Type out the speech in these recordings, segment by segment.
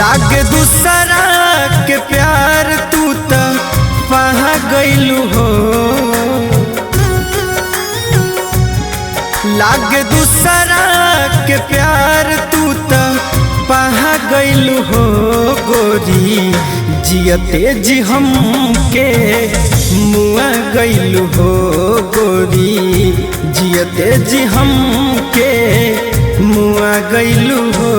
लागे दूसरा के प्यार तू त पहा गइलू हो, लागे दूसरा के प्यार तू त पहा गइलू हो गोरी। जियते जी हम के मुआ गइलू हो गोरी, जियते जी हम के मुआ गइलू हो।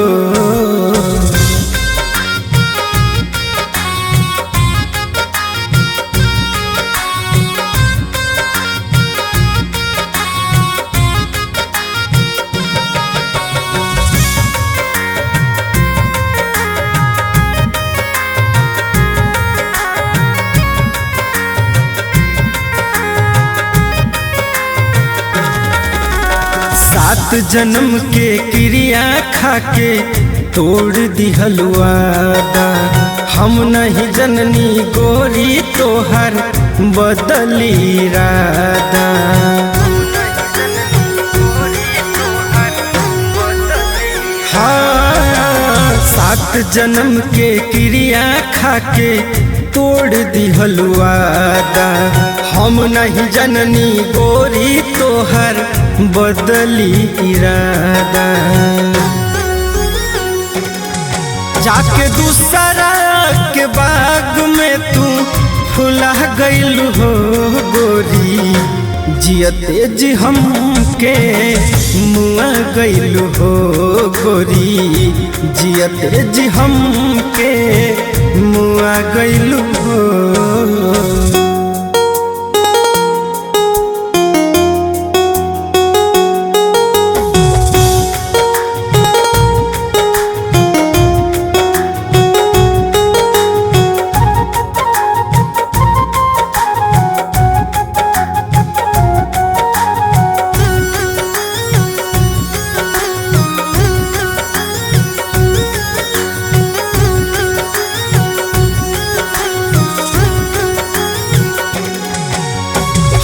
सात जन्म के क्रिया खाके तोड़ दिहलु वादा, हम नहीं जननी गोरी तोहर बदली इरादा। हाँ, सात जन्म के क्रिया खाके तोड़ दिहलु वादा, हम नहीं जननी गोरी तोहर बदली इरादा। जाके दूसरा के बाग में तू फुला गइलू हो गोरी, जियते जी हम के मुआ गइलू हो गोरी, जियते जी हम के मुआ गइलू हो।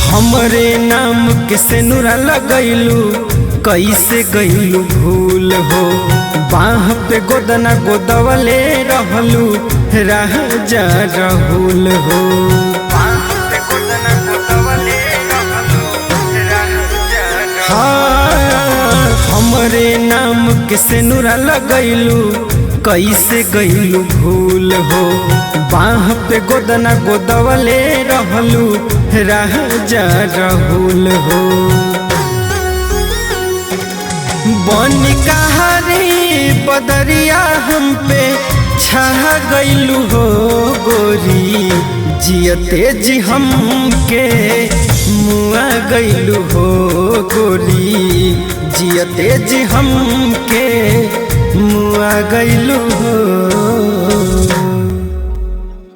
हमरे नाम के सेनुरा लगैलू, कैसे गइलू भूल हो। बाह पे गोदना गोदवले रहलू, रह जा रहूल हो। हाँ, हमरे नाम के सेनुरा लगैलू, कैसे गइलू भूल हो। बाह पे गोदना गोदवले रहलू, रह जा रहूल हो। बनी कहानी बदरिया हम पे छा गइलू हो गोरी, जियते जी हम के मुआ गइलू हो गोरी, जियते जी हम के मुआ गइलू हो।